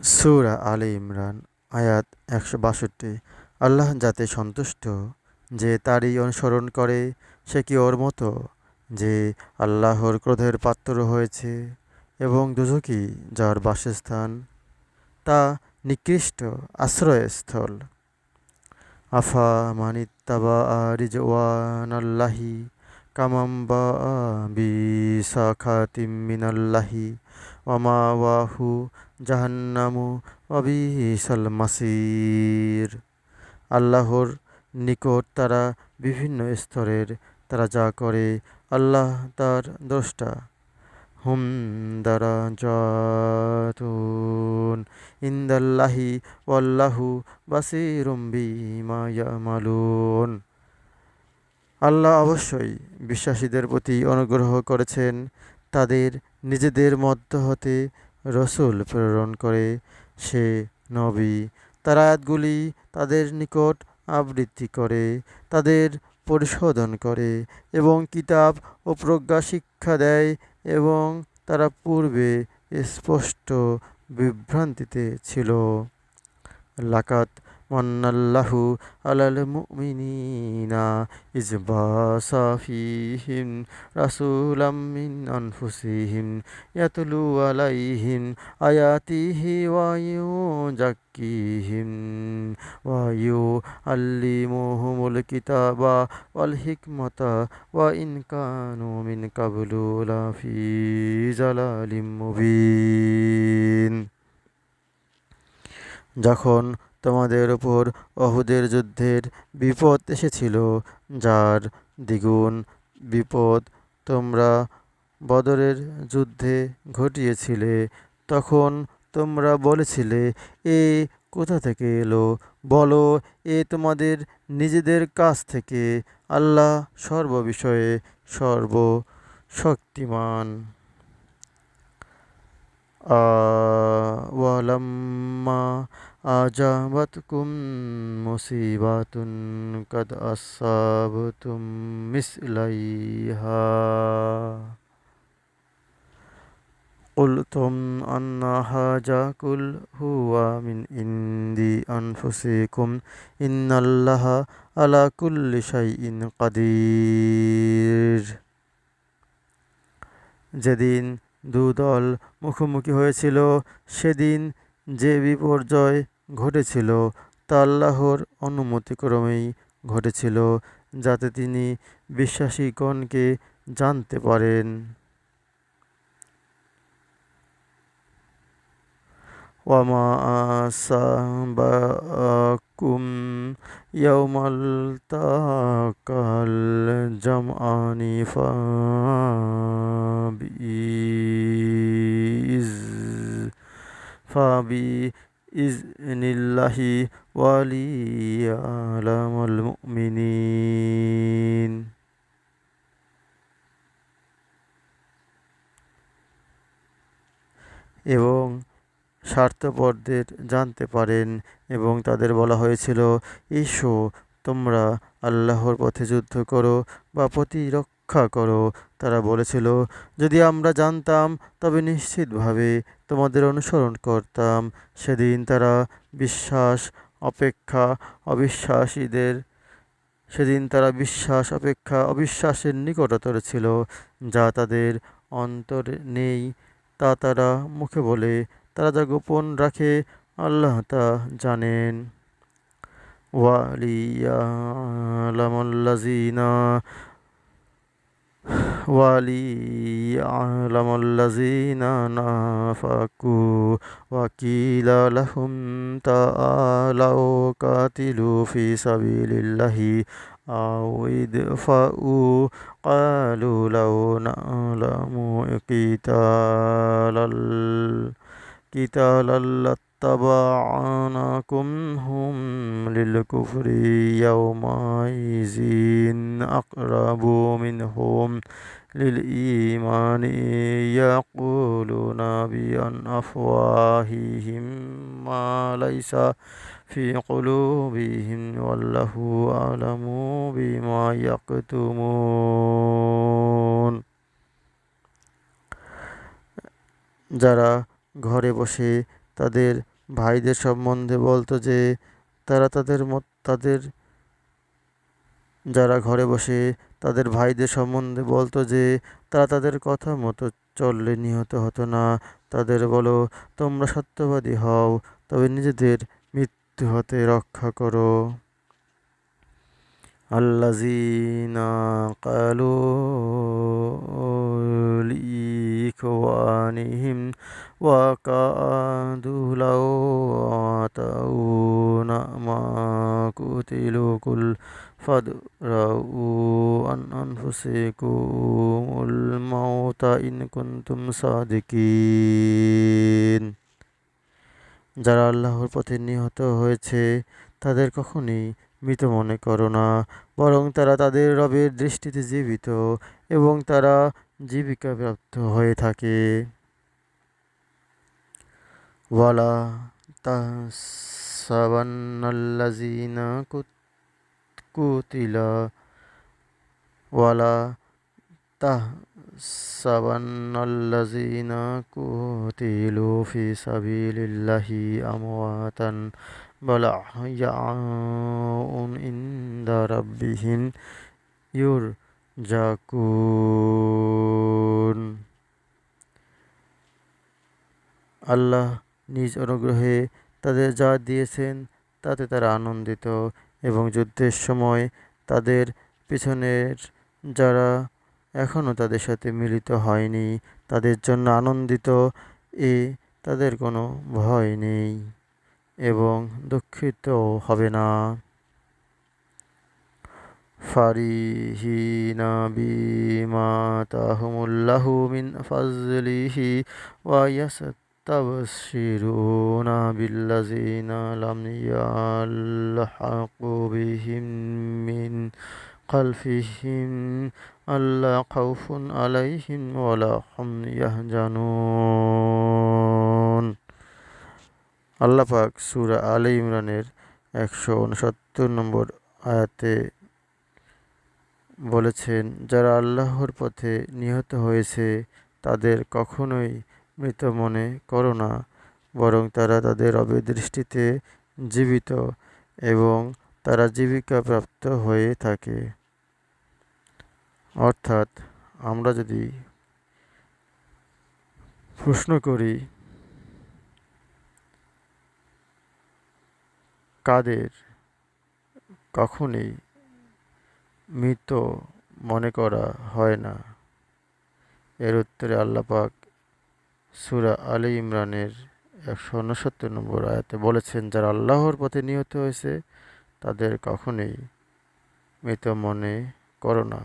সূরা আলে ইমরান আয়াত ১৬২। আল্লাহ যাতে সন্তুষ্ট যে তারই অনুসরণ করে, সে কি ওর মতো যে আল্লাহর ক্রোধের পাত্র হয়েছে, এবং দোজখই যার বাসস্থান, তা নিকৃষ্ট আশ্রয়স্থল। আফা মানিত্তাবা রিজওয়ানাল্লাহি কামাম বা বিসাখাতিম মিনাল্লাহি ওয়ামাওয়াহু জাহান্নামু ওয়াবিসাল মাসির। আল্লাহর নিকট তারা বিভিন্ন স্তরের, তারা যা করে আল্লাহ তার দ্রষ্টা। হুম দারাজাতুন ইনদাল্লাহি ওয়াল্লাহু বাসীরুম বিমা ইয়ামালুন। আল্লাহ অবশ্যই বিশ্বাসীদের প্রতি অনুগ্রহ করেছেন, তাদের নিজেদের মধ্য হতে রসূল প্রেরণ করে, সে নবী। তার আয়াতগুলি তাদের নিকট আবৃত্তি করে, তাদের পরিশোধন করে এবং কিতাব ও প্রজ্ঞা শিক্ষা দেয়, এবং তারা পূর্বে স্পষ্ট বিভ্রান্তিতে ছিল। লাকাত মান্নাল্লাহু আলাল মুমিনিনা ইয বা'সা ফীহিম রাসূলাম মিন আনফুসিহিম ইয়াতলু আলাইহিম আয়াতিহি ওয়া ইউযাক্কিহিম ওয়া ইউআল্লিমুহুমুল কিতাবা ওয়াল হিকমাতা ওয়া ইন কানু মিন ক্বাবলু লাফি যালালিম মুবিন। যখন তোমাদের উপর অহুদের যুদ্ধের বিপদ এসেছিল, যার দ্বিগুণ বিপদ তোমরা বদরের যুদ্ধে ঘটিয়েছিলে, তখন তোমরা বলেছিলে, এ কোথা থেকে এলো? বলো, এ তোমাদের নিজেদের কাছ থেকে। আল্লাহ সর্ববিষয়ে সর্বশক্তিমান। ওয়ালাম্মা আজাবাতকুম মুসিবাতুন কাদ আসাবতুম মিসলাইহা কুলতুম আন্না হাজা কুল হুয়া মিন ইন্দি আনফুসিকুম ইন্নাল্লাহা আলা কুল্লি শাইইন কাদির। যেদিন দুদল মুখোমুখি হয়েছিল, সেদিন যে বিপর্যয় ঘটেছিল তা আল্লাহর অনুমতিক্রমেই ঘটেছিল, যাতে তিনি বিশ্বাসীগণকে জানতে পারেন। ওয়ামা আসাবাকুম ইয়াউমাল তাকাল জামআনি ফাবিইজনিল্লাহি ওয়ালিয়ালামাল মুমিনিন। এবং স্বার্থপরদের জানতে পারেন, এবং তাদের বলা হয়েছিল, এসো তোমরা আল্লাহর পথে যুদ্ধ করো বা প্রতিরক্ষা করো। তারা বলেছিল, যদি আমরা জানতাম তবে নিশ্চিতভাবে তোমাদের অনুসরণ করতাম। সেদিন তারা বিশ্বাস অপেক্ষা অবিশ্বাসীদের সেদিন তারা বিশ্বাস অপেক্ষা অবিশ্বাসের নিকটতর ছিল। যা তাদের অন্তরে নেই তা তারা মুখে বলে, তারা যা গোপন রাখে আল্লাহ তা জানেন। ওয়ালিয়ালামাল্লাযীনা নাফাকু ওয়া কিলা লাহুম তাআলাউ কাতিলু ফি সাবিলিল্লাহি আও ইদফাউ ক্বালু লাউ না'লামু কিতালাল লাত্তাবা'নাকুম হুম লিল কুফরি ইয়াওমাইযিন আকরাবু মিনহুম লিল ঈমানি ইয়াকুলুনা বিআফওয়াহিহিম মা লাইসা ফি কুলুবিহিম ওয়াল্লাহু আ'লামু বিমা ইয়াকতুমুন। যারা ঘরে বসে তাদের ভাইদের সম্বন্ধে বলতো যে তারা তাদের যারা ঘরে বসে তাদের ভাইদের সম্বন্ধে বলতো যে তারা তাদের কথা মতো চললে নিহত হতো না। তাদের বলো, তোমরা সত্যবাদী হও, তবে নিজেদের মৃত্যু হতে রক্ষা করো। আল্লাযীনা ক্বালু লিইখওয়ানিহিম ওয়া কাদু লাও আতাউনা মা কুতিলু কুল ফাদরাউ আন আনফুসিকুমুল মাউতা ইন কুনতুম সাদিকিন। যারা আল্লাহর পথে নিহত হয়েছে তাদের কখনই মৃত মনে করো না, বরং তারা তাদের রবের দৃষ্টিতে জীবিত এবং তারা জীবিকাপ্রাপ্ত হয়ে থাকে। ওয়ালা তাহসাবান্নাল্লাযীনা কুতিলা ওয়ালা তাহসাবান্নাল্লাযীনা কুতিলু ফি সাবিলিল্লাহি আমওয়াতান বাল আহইয়াউন ইনদা রাব্বিহিম ইউরজাকুন। আল্লাহ নিজ অনুগ্রহে তাদের যা দিয়েছেন তাতে তারা আনন্দিত, এবং যুদ্ধের সময় তাদের পিছনের যারা এখনও তাদের সাথে মিলিত হয়নি তাদের জন্য আনন্দিত। এ তাদের কোনো ভয় নেই এবং দুঃখিতও হবে না। ফারিহিনা বিমা আতাহুমুল্লাহু মিন ফাজলিহি ওয়া ইয়াস্তাবশিরুনা বিল্লাযীনা লাম ইয়ালহাকু বিহিম মিন খালফিহিম আল্লা খাউফুন আলাইহিম ওয়ালা হুম ইয়াহজানুন। আল্লাহ পাক সূরা আলে ইমরানের 169 নম্বর আয়াতে বলেছেন, যারা আল্লাহর পথে নিহত হয়েছে তাদের কখনোই মৃত মনে করো না, বরং তারা তাদের রবের দৃষ্টিতে জীবিত এবং তারা জীবিকাপ্রাপ্ত হয়ে থাকে। অর্থাৎ আমরা যদি প্রশ্ন করি কাদের কখনই মৃত মনে করা হয় না, এর উত্তরে আল্লাহ পাক সূরা আলে ইমরানের 169 নম্বর আয়াতে বলেছেন, যারা আল্লাহর পথে নিহত হয়েছে তাদের কখনোই মৃত মনে করো না।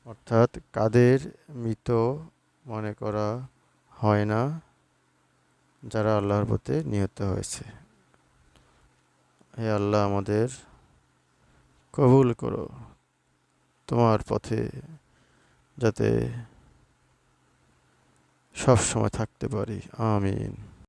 অর্থাৎ কাদের মৃত মনে করা হয় না, যারা আল্লাহর পথে নিহত হয়েছে। হে আল্লাহ, আমাদের কবুল করো তোমার পথে, যাতে সব সময় থাকতে পারি। আমিন।